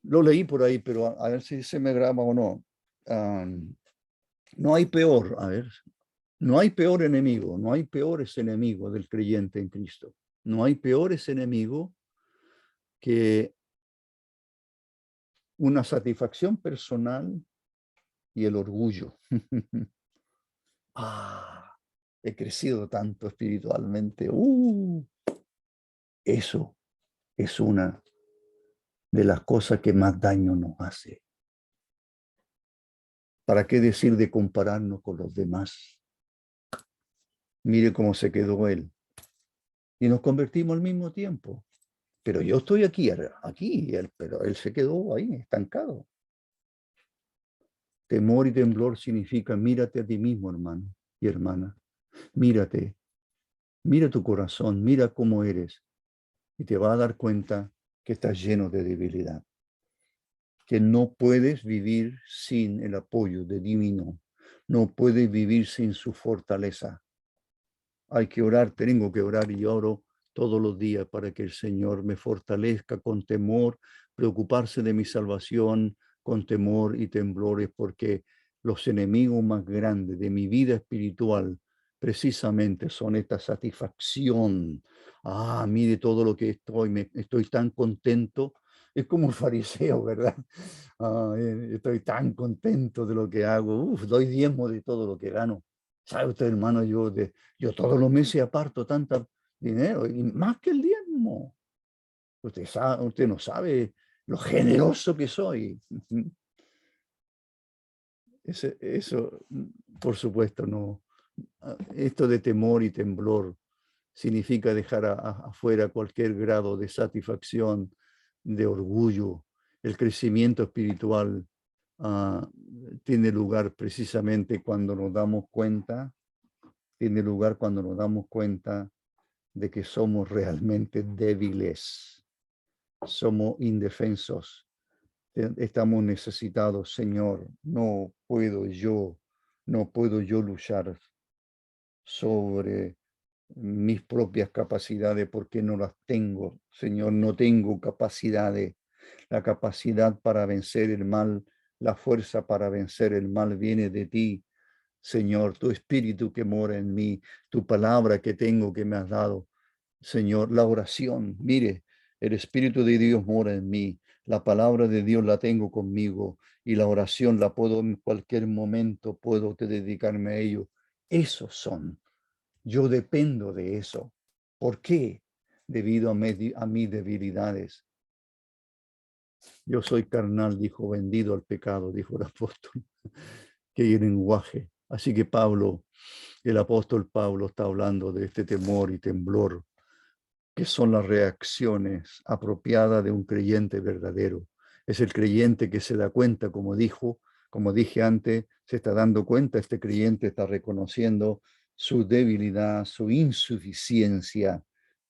Lo leí por ahí, pero a ver si se me graba o no. No hay peor, a ver, no hay peor enemigo, no hay peores enemigos del creyente en Cristo. No hay peores enemigos que una satisfacción personal y el orgullo. He crecido tanto espiritualmente. Eso es una de las cosas que más daño nos hace. ¿Para qué decir de compararnos con los demás? Mire cómo se quedó él. Y nos convertimos al mismo tiempo. Pero yo estoy aquí, pero él se quedó ahí, estancado. Temor y temblor significa mírate a ti mismo, hermano y hermana. Mírate, mira tu corazón, mira cómo eres. Y te vas a dar cuenta que estás lleno de debilidad. Que no puedes vivir sin el apoyo de divino. No puedes vivir sin su fortaleza. Hay que orar, tengo que orar y oro todos los días para que el Señor me fortalezca con temor, preocuparse de mi salvación con temor y temblores, porque los enemigos más grandes de mi vida espiritual precisamente son esta satisfacción. Mire todo lo que estoy tan contento. Es como un fariseo, ¿verdad? Estoy tan contento de lo que hago. Doy diezmo de todo lo que gano. ¿Sabe usted, hermano? Yo todos los meses aparto tanto dinero, y más que el diezmo. Usted no sabe lo generoso que soy. Eso, por supuesto, no. Esto de temor y temblor significa dejar afuera cualquier grado de satisfacción, de orgullo. El crecimiento espiritual tiene lugar precisamente cuando nos damos cuenta, de que somos realmente débiles, somos indefensos, estamos necesitados. Señor, no puedo yo luchar sobre mis propias capacidades porque no las tengo. Señor, no tengo capacidades. La capacidad para vencer el mal, la fuerza para vencer el mal viene de ti. Señor, tu espíritu que mora en mí, tu palabra que tengo que me has dado. Señor, la oración, mire, el espíritu de Dios mora en mí, la palabra de Dios la tengo conmigo y la oración la puedo en cualquier momento, puedo dedicarme a ello. Esos son. Yo dependo de eso. ¿Por qué? Debido a mis debilidades. Yo soy carnal, dijo, vendido al pecado, dijo el apóstol. Qué lenguaje. Así que el apóstol Pablo está hablando de este temor y temblor, que son las reacciones apropiadas de un creyente verdadero. Es el creyente que se da cuenta, como dije antes, se está dando cuenta, este creyente está reconociendo su debilidad, su insuficiencia,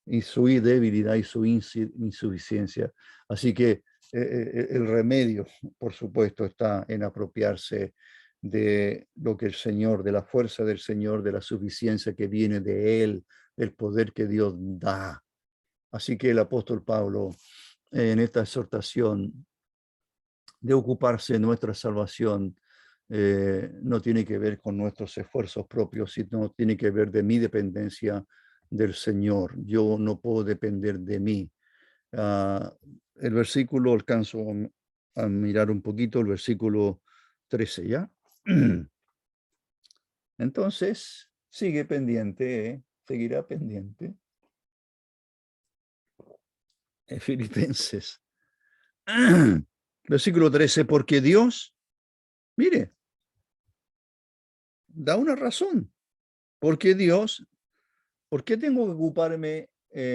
y su debilidad y su insuficiencia. Así que el remedio, por supuesto, está en apropiarse de lo que el Señor, de la fuerza del Señor, de la suficiencia que viene de Él, del poder que Dios da. Así que el apóstol Pablo, en esta exhortación de ocuparse de nuestra salvación, no tiene que ver con nuestros esfuerzos propios, sino tiene que ver de mi dependencia del Señor. Yo no puedo depender de mí. El versículo, alcanzo a mirar un poquito, el versículo 13, ¿ya? Entonces, sigue pendiente, seguirá pendiente. Filipenses. Versículo 13, porque Dios, mire, da una razón. Porque Dios, ¿por qué tengo que ocuparme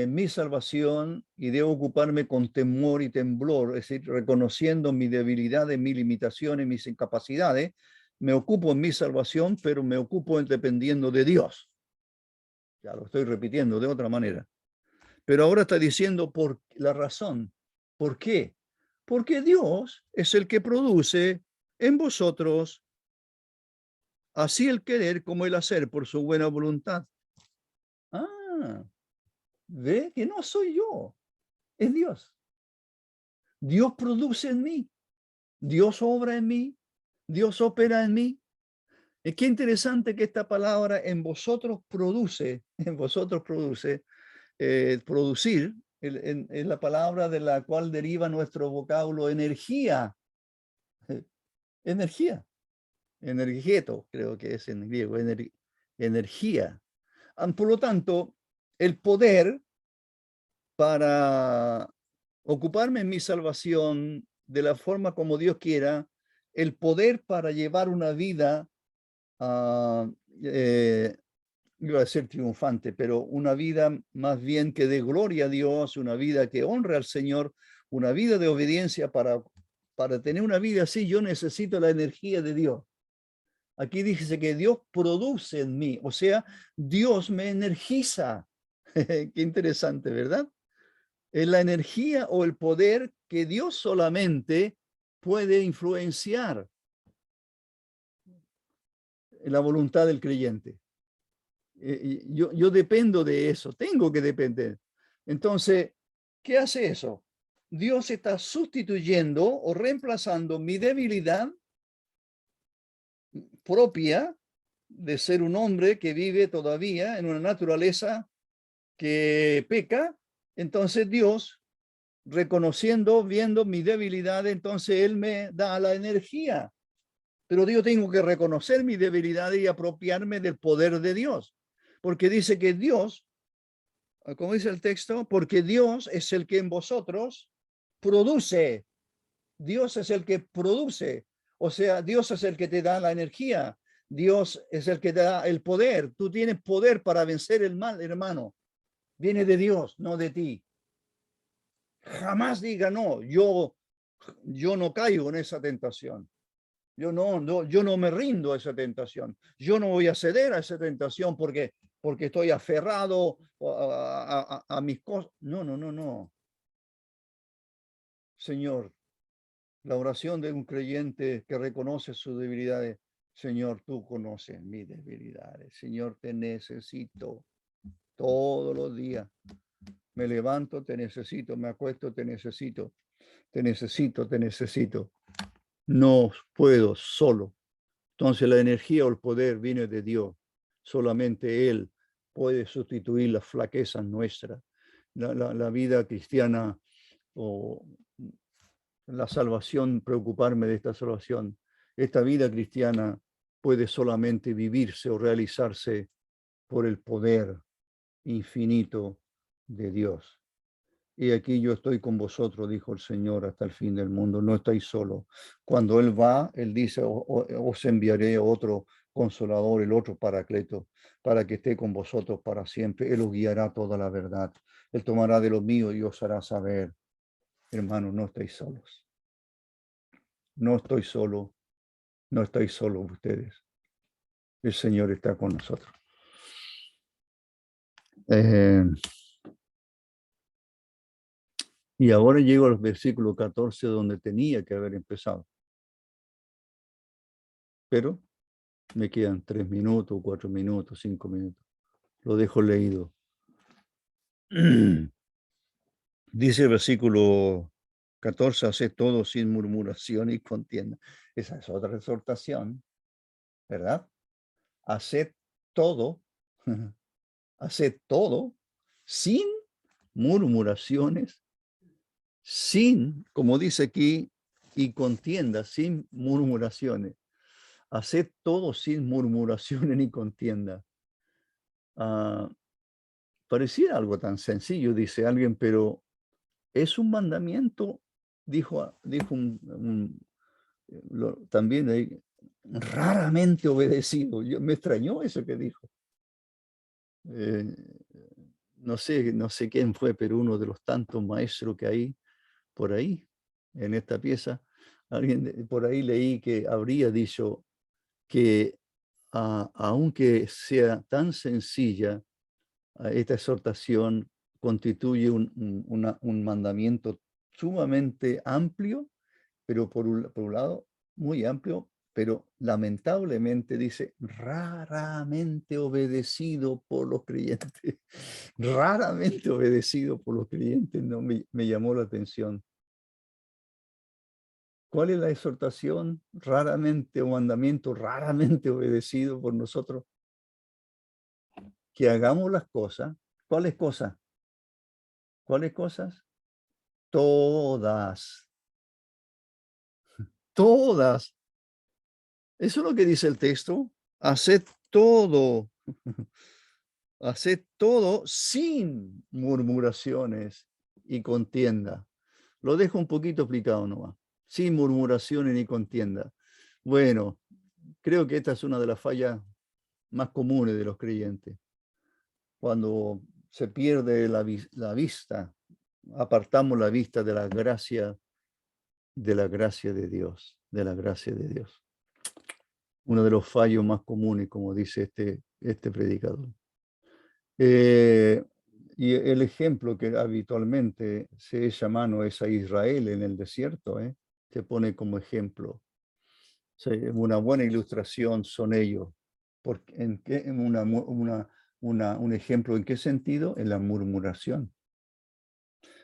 mi salvación y debo ocuparme con temor y temblor? Es decir, reconociendo mi debilidad, mis limitaciones, mis incapacidades, me ocupo en mi salvación, pero me ocupo dependiendo de Dios. Ya lo estoy repitiendo de otra manera. Pero ahora está diciendo por la razón. ¿Por qué? Porque Dios es el que produce en vosotros así el querer como el hacer por su buena voluntad. Ve que no soy yo. Es Dios. Dios produce en mí. Dios obra en mí. Dios opera en mí. Es que interesante que esta palabra en vosotros produce, producir, es la palabra de la cual deriva nuestro vocablo energía. Energía. Energeto, creo que es en griego, energía. Por lo tanto, el poder para ocuparme en mi salvación de la forma como Dios quiera, el poder para llevar una vida, iba a ser triunfante, pero una vida más bien que dé gloria a Dios, una vida que honre al Señor, una vida de obediencia. Para tener una vida así, yo necesito la energía de Dios. Aquí dice que Dios produce en mí, o sea, Dios me energiza. Qué interesante, ¿verdad? Es la energía o el poder que Dios solamente puede influenciar en la voluntad del creyente. Yo dependo de eso, tengo que depender. Entonces, ¿qué hace eso? Dios está sustituyendo o reemplazando mi debilidad propia de ser un hombre que vive todavía en una naturaleza que peca. Entonces Dios, reconociendo, viendo mi debilidad, entonces Él me da la energía. Pero yo tengo que reconocer mi debilidad y apropiarme del poder de Dios. Porque dice que Dios, como dice el texto, porque Dios es el que en vosotros produce. Dios es el que produce. O sea, Dios es el que te da la energía. Dios es el que te da el poder. Tú tienes poder para vencer el mal, hermano. Viene de Dios, no de ti. Jamás diga no, yo no caigo en esa tentación. Yo no me rindo a esa tentación. Yo no voy a ceder a esa tentación porque estoy aferrado a mis cosas. No, no, no, no. Señor, la oración de un creyente que reconoce sus debilidades. Señor, tú conoces mis debilidades. Señor, te necesito todos los días. Me levanto, te necesito. Me acuesto, te necesito. Te necesito, te necesito. No puedo solo. Entonces la energía o el poder viene de Dios. Solamente Él puede sustituir las flaquezas nuestras. La vida cristiana o la salvación, preocuparme de esta salvación. Esta vida cristiana puede solamente vivirse o realizarse por el poder infinito de Dios. Y aquí yo estoy con vosotros, dijo el Señor, hasta el fin del mundo. No estáis solos. Cuando Él va, Él dice, os enviaré otro consolador, el otro paracleto, para que esté con vosotros para siempre. Él os guiará toda la verdad. Él tomará de lo mío y os hará saber. Hermanos, no estáis solos. No estoy solo. No estáis solos ustedes. El Señor está con nosotros. Y ahora llego al versículo 14, donde tenía que haber empezado. Pero me quedan 3 minutos, 4 minutos, 5 minutos. Lo dejo leído. Dice el versículo 14, haced todo sin murmuración y contienda. Esa es otra exhortación, ¿verdad? Haced todo, haced todo sin murmuraciones, sin, como dice aquí, y contienda, sin murmuraciones. Haced todo sin murmuraciones ni contienda. Pareciera algo tan sencillo, dice alguien, pero es un mandamiento, dijo también raramente obedecido. Me extrañó eso que dijo. No sé quién fue, pero uno de los tantos maestros que hay por ahí, en esta pieza, alguien por ahí leí que habría dicho que aunque sea tan sencilla, esta exhortación constituye un mandamiento sumamente amplio, pero por un lado muy amplio, pero lamentablemente dice, raramente obedecido por los creyentes. Raramente obedecido por los creyentes, no me llamó la atención. ¿Cuál es la exhortación? Raramente, o mandamiento raramente obedecido por nosotros. Que hagamos las cosas. ¿Cuáles cosas? ¿Cuáles cosas? Todas. Todas. Eso es lo que dice el texto. Haced todo. Haced todo sin murmuraciones y contienda. Lo dejo un poquito explicado nomás. Sin murmuraciones ni contienda. Bueno, creo que esta es una de las fallas más comunes de los creyentes. Cuando se pierde la vista, apartamos la vista de la gracia de Dios, de la gracia de Dios. Uno de los fallos más comunes, como dice este predicador. Y el ejemplo que habitualmente se echa mano es a Israel en el desierto, se pone como ejemplo. Sí, una buena ilustración son ellos. ¿En qué? Un ejemplo, ¿en qué sentido? En la murmuración.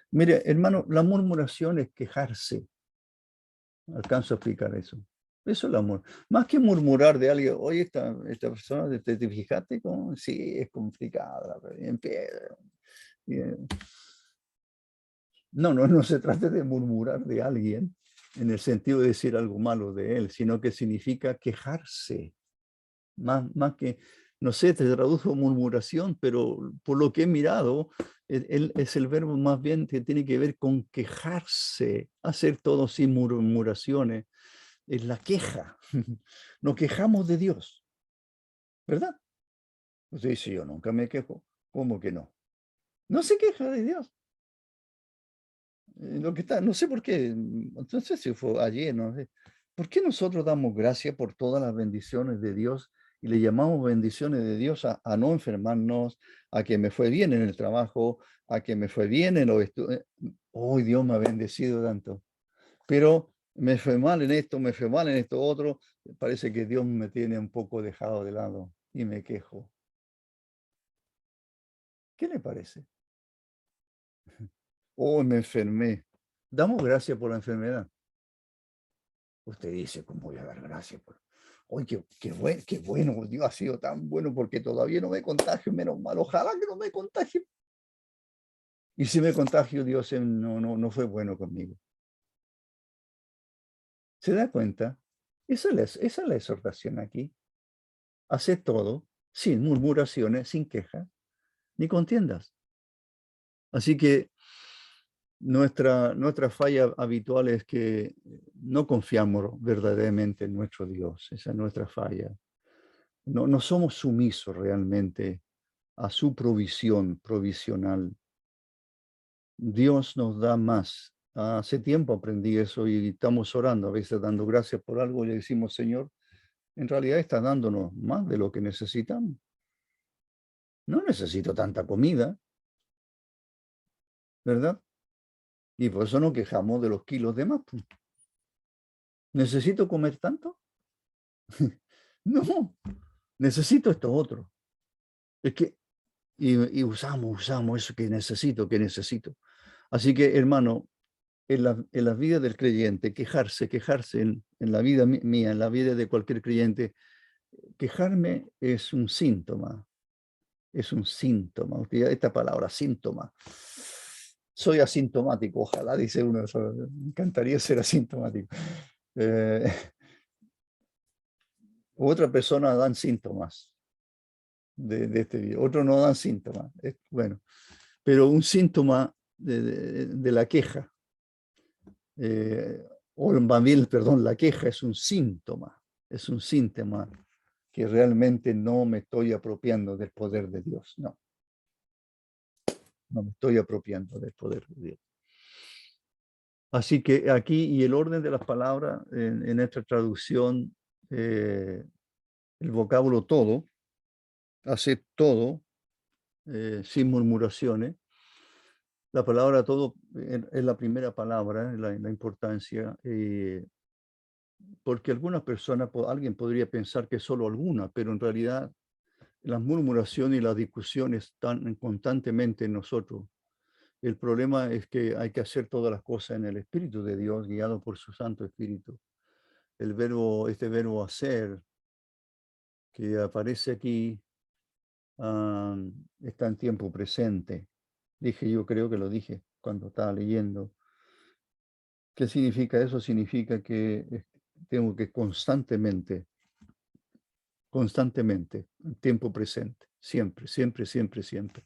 Mire, hermano, la murmuración es quejarse. Alcanzo a explicar eso. Eso es el amor. Más que murmurar de alguien, oye, esta persona, ¿te fijaste cómo? Sí, es complicada. No se trata de murmurar de alguien en el sentido de decir algo malo de él, sino que significa quejarse. Más que, no sé, te tradujo murmuración, pero por lo que he mirado, es el verbo más bien que tiene que ver con quejarse, hacer todo sin murmuraciones. Es la queja. Nos quejamos de Dios, ¿verdad? Usted dice, yo nunca me quejo. ¿Cómo que no? No se queja de Dios. Lo que está, no sé por qué, no sé si fue ayer, no sé. ¿Por qué nosotros damos gracias por todas las bendiciones de Dios y le llamamos bendiciones de Dios a no enfermarnos, a que me fue bien en el trabajo, a que me fue bien en los estudios? Hoy Dios me ha bendecido tanto, pero me fue mal en esto, me fue mal en esto otro. Parece que Dios me tiene un poco dejado de lado y me quejo. ¿Qué le parece? Oh, me enfermé. Damos gracias por la enfermedad. Usted dice, ¿cómo voy a dar gracias? Oye, qué bueno, Dios ha sido tan bueno porque todavía no me contagio, menos mal, ojalá que no me contagio. Y si me contagio, Dios no fue bueno conmigo. ¿Se da cuenta? Esa es la exhortación aquí. Hace todo sin murmuraciones, sin quejas, ni contiendas. Así que nuestra falla habitual es que no confiamos verdaderamente en nuestro Dios. Esa es nuestra falla. No somos sumisos realmente a su provisión provisional. Dios nos da más. Hace tiempo aprendí eso y estamos orando, a veces dando gracias por algo y le decimos, Señor, en realidad está dándonos más de lo que necesitamos. No necesito tanta comida, ¿verdad? Y por eso nos quejamos de los kilos de más. ¿Necesito comer tanto? No, necesito esto otro. Es que, y usamos eso que necesito. Así que, hermano, en la vida del creyente, quejarse en la vida mía, en la vida de cualquier creyente, quejarme es un síntoma, esta palabra, síntoma. Soy asintomático, ojalá, dice uno, me encantaría ser asintomático. Eh, Otra persona dan síntomas de este virus, otros no dan síntomas. Bueno, pero un síntoma de la queja, o más bien, perdón, la queja es un síntoma que realmente no me estoy apropiando del poder de Dios. No me estoy apropiando del poder de Dios. Así que aquí, y el orden de las palabras en esta traducción, el vocablo todo, hace todo, sin murmuraciones. La palabra todo es la primera palabra, la importancia. porque algunas personas, alguien podría pensar que solo alguna, pero en realidad las murmuraciones y las discusiones están constantemente en nosotros. El problema es que hay que hacer todas las cosas en el Espíritu de Dios, guiado por su Santo Espíritu. Este verbo hacer, que aparece aquí, ah, está en tiempo presente. Yo creo que lo dije cuando estaba leyendo. ¿Qué significa eso? Significa que tengo que constantemente, en tiempo presente, siempre, siempre, siempre, siempre.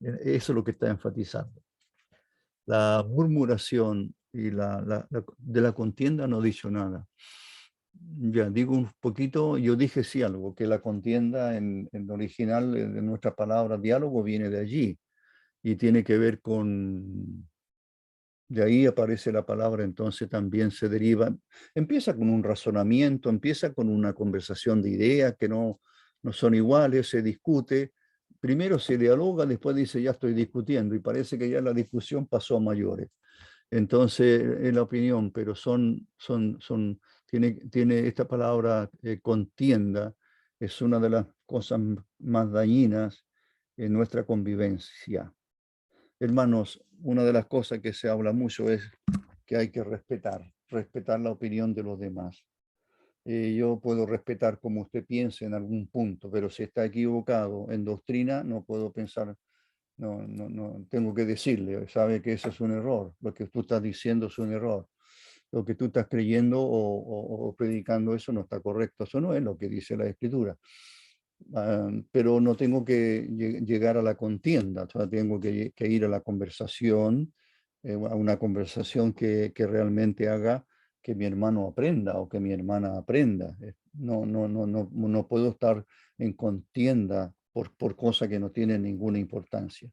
Eso es lo que está enfatizando. La murmuración y de la contienda no he dicho nada. Ya digo un poquito, yo dije sí algo, que la contienda en original de nuestra palabra diálogo viene de allí y tiene que ver con, de ahí aparece la palabra, entonces también se deriva, empieza con un razonamiento, empieza con una conversación de ideas que no son iguales, se discute, primero se dialoga, después dice ya estoy discutiendo y parece que ya la discusión pasó a mayores. Entonces, es la opinión, pero tiene esta palabra contienda, es una de las cosas más dañinas en nuestra convivencia. Hermanos, una de las cosas que se habla mucho es que hay que respetar la opinión de los demás. Yo puedo respetar como usted piense en algún punto, pero si está equivocado en doctrina, no puedo pensar, no, tengo que decirle, sabe que eso es un error, lo que tú estás diciendo es un error, lo que tú estás creyendo o predicando eso no está correcto, eso no es lo que dice la Escritura. Pero no tengo que llegar a la contienda, o sea, tengo que ir a la conversación, a una conversación que realmente haga que mi hermano aprenda o que mi hermana aprenda. No puedo estar en contienda por cosas que no tienen ninguna importancia.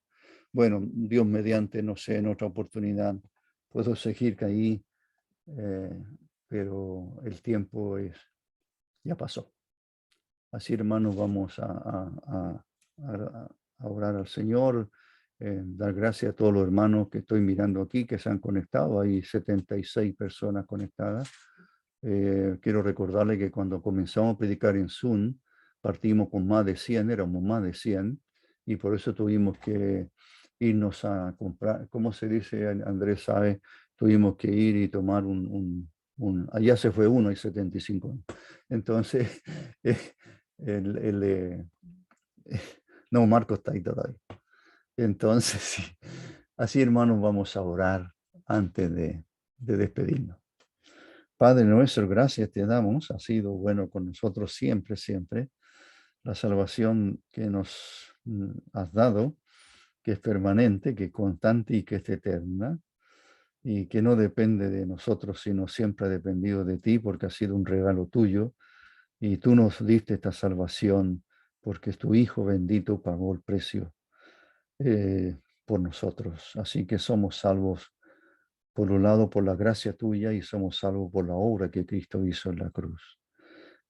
Bueno, Dios mediante, no sé, en otra oportunidad puedo seguir que ahí, pero el tiempo ya pasó. Así, hermanos, vamos a orar al Señor, dar gracias a todos los hermanos que estoy mirando aquí, que se han conectado. Hay 76 personas conectadas. Quiero recordarle que cuando comenzamos a predicar en Zoom, partimos con más de 100, éramos más de 100, y por eso tuvimos que irnos a comprar, ¿cómo se dice? Andrés sabe, tuvimos que ir y tomar allá se fue uno, hay 75. Entonces, el, el, eh, no, Marco está ahí todavía. Entonces, sí. Así, hermanos, vamos a orar antes de despedirnos. Padre nuestro, gracias te damos. Ha sido bueno con nosotros siempre, siempre. La salvación que nos has dado, que es permanente, que es constante y que es eterna, y que no depende de nosotros, sino siempre ha dependido de ti, porque ha sido un regalo tuyo. Y tú nos diste esta salvación porque tu Hijo bendito pagó el precio por nosotros. Así que somos salvos, por un lado, por la gracia tuya y somos salvos por la obra que Cristo hizo en la cruz.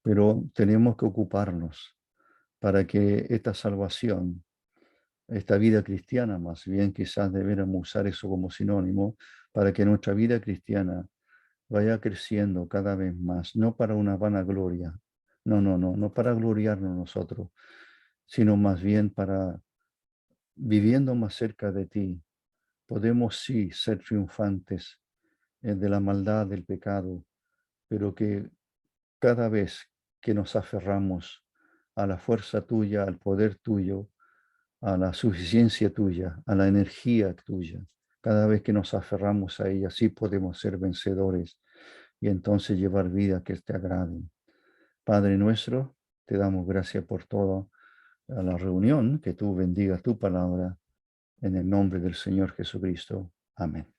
Pero tenemos que ocuparnos para que esta salvación, esta vida cristiana, más bien quizás deberíamos usar eso como sinónimo, para que nuestra vida cristiana vaya creciendo cada vez más, no para una vanagloria, no para gloriarnos nosotros, sino más bien para viviendo más cerca de ti, podemos sí ser triunfantes de la maldad, del pecado, pero que cada vez que nos aferramos a la fuerza tuya, al poder tuyo, a la suficiencia tuya, a la energía tuya, cada vez que nos aferramos a ella, sí podemos ser vencedores y entonces llevar vida que te agrade. Padre nuestro, te damos gracias por toda la reunión, que tú bendigas tu palabra en el nombre del Señor Jesucristo. Amén.